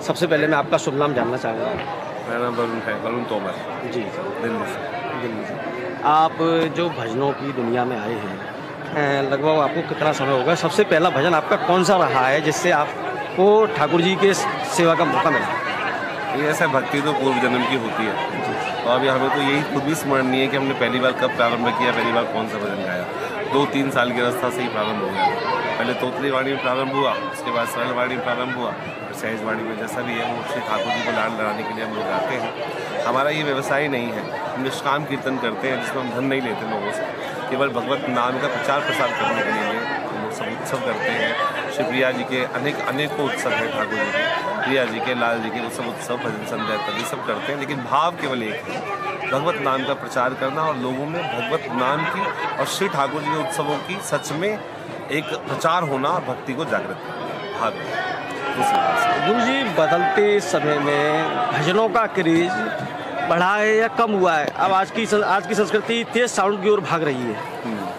सबसे पहले मैं आपका शुभ नाम जानना चाहूँगा। मेरा नाम वरुण है, वरुण तोमर। जी दिल्ली से। दिल्ली से। आप जो भजनों की दुनिया में आए हैं, लगभग आपको कितना समय होगा? सबसे पहला भजन आपका कौन सा रहा है जिससे आपको ठाकुर जी के सेवा का मौका मिला? ये ऐसा भक्ति तो पूर्व जन्म की होती है, तो अभी हमें तो यही खुद भी स्मरण नहीं है कि हमने पहली बार कब प्रारंभ किया, पहली बार कौन सा भजन गाया। 2-3 साल की अवस्था से ही प्रारंभ हो गया। पहले तोतली वाणी में प्रारंभ हुआ, उसके बाद सरल वाणी में प्रारंभ हुआ, फिर सहज वाणी में जैसा भी है वो श्री ठाकुर जी को लाड लड़ाने के लिए हम लोग गाते हैं। हमारा ये व्यवसाय नहीं है, हम निष्काम कीर्तन करते हैं जिसमें हम धन नहीं लेते लोगों से, केवल भगवत नाम का प्रचार प्रसार करने के लिए हम लोग सब उत्सव करते हैं। श्री प्रिया जी के अनेकों उत्सव हैं, ठाकुर जी के, प्रिया जी के, लाल जी के उत्सव भजन संध्या इत्यादि सब करते हैं, लेकिन भाव केवल एक है, भगवत नाम का प्रचार करना और लोगों में भगवत नाम की और श्री ठाकुर जी के उत्सवों की सच में एक प्रचार होना और भक्ति को जागृत करना भाव। गुरु जी, बदलते समय में भजनों का क्रेज बढ़ा है या कम हुआ है? अब आज की संस्कृति तेज साउंड की ओर भाग रही है।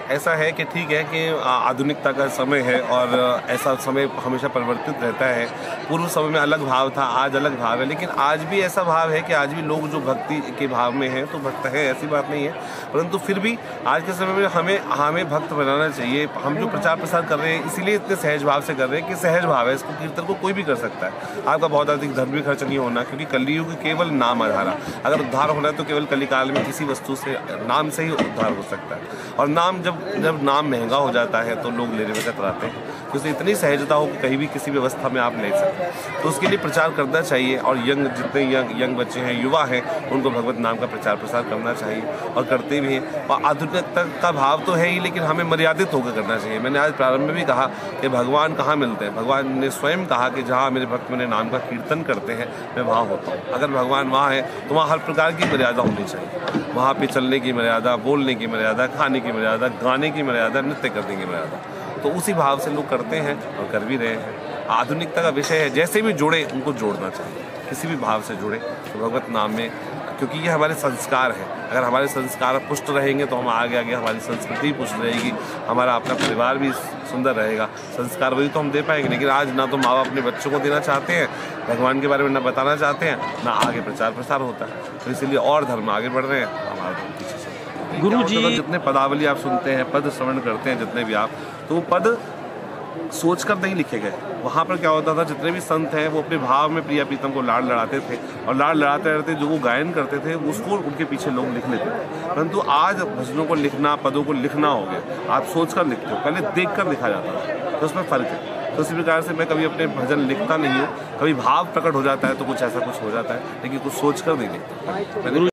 ऐसा है कि ठीक है कि आधुनिकता का समय है और ऐसा समय हमेशा परिवर्तित रहता है। पूर्व समय में अलग भाव था, आज अलग भाव है, लेकिन आज भी ऐसा भाव है कि आज भी लोग जो भक्ति के भाव में हैं तो भक्त है, ऐसी बात नहीं है। परंतु फिर भी आज के समय में हमें भक्त बनाना चाहिए। हम जो प्रचार प्रसार कर रहे हैं इसीलिए इतने सहज भाव से कर रहे हैं कि सहज भाव है, इसको कीर्तन को कोई भी कर सकता है। आपका बहुत अधिक धन भी खर्च नहीं होना, क्योंकि कलियुग केवल नाम आधारा। अगर उद्धार होना है तो केवल कलिकाल में किसी वस्तु से, नाम से ही उद्धार हो सकता है। और नाम जब नाम महंगा हो जाता है तो लोग लेने में कतराते हैं, क्योंकि इतनी सहजता हो कि कहीं भी किसी भी अवस्था में आप ले सकते। तो उसके लिए प्रचार करना चाहिए और जितने यंग बच्चे हैं, युवा हैं, उनको भगवत नाम का प्रचार प्रसार करना चाहिए और करते भी हैं। और आधुनिकता का भाव तो है ही, लेकिन हमें मर्यादित होकर करना चाहिए। मैंने आज प्रारंभ में भी कहा कि भगवान कहाँ मिलते हैं। भगवान ने स्वयं कहा कि जहाँ मेरे भक्त मेरे नाम का कीर्तन करते हैं मैं वहाँ होता हूँ। अगर भगवान वहाँ है तो वहाँ हर प्रकार की मर्यादा होनी चाहिए। वहाँ पे चलने की मर्यादा, बोलने की मर्यादा, खाने की मर्यादा, गाने की मर्यादा, नृत्य करने की मर्यादा। तो उसी भाव से लोग करते हैं और कर भी रहे हैं। आधुनिकता का विषय है, जैसे भी जुड़े उनको जोड़ना चाहिए, किसी भी भाव से जुड़े तो भगवत नाम में, क्योंकि ये हमारे संस्कार है। अगर हमारे संस्कार पुष्ट रहेंगे तो हम आगे हमारी संस्कृति पुष्ट रहेगी, हमारा अपना परिवार भी सुंदर रहेगा। संस्कार वही तो हम दे पाएंगे, लेकिन आज ना तो माँ बाप अपने बच्चों को देना चाहते हैं, भगवान के बारे में ना बताना चाहते हैं, ना आगे प्रचार प्रसार होता है। तो इसलिए और धर्म आगे बढ़ रहे हैं, हमारा धर्म पीछे चल रहा है। गुरु जी, जितने पदावली आप सुनते हैं, पद श्रवण करते हैं जितने भी आप, तो वो पद सोचकर नहीं लिखे गए। वहाँ पर क्या होता था, जितने भी संत हैं वो अपने भाव में प्रिया प्रीतम को लाड लड़ाते थे और लाड लड़ाते रहते जो वो गायन करते थे उसको उनके पीछे लोग लिख लेते थे। परंतु आज भजनों को लिखना, पदों को लिखना हो गया। आप सोचकर लिखते हो, पहले देखकर लिखा जाता था, तो उसमें फ़र्क है। तो इसी प्रकार से मैं कभी अपने भजन लिखता नहीं हूँ। कभी भाव प्रकट हो जाता है तो कुछ ऐसा कुछ हो जाता है, लेकिन कुछ सोच कर नहीं लिखता।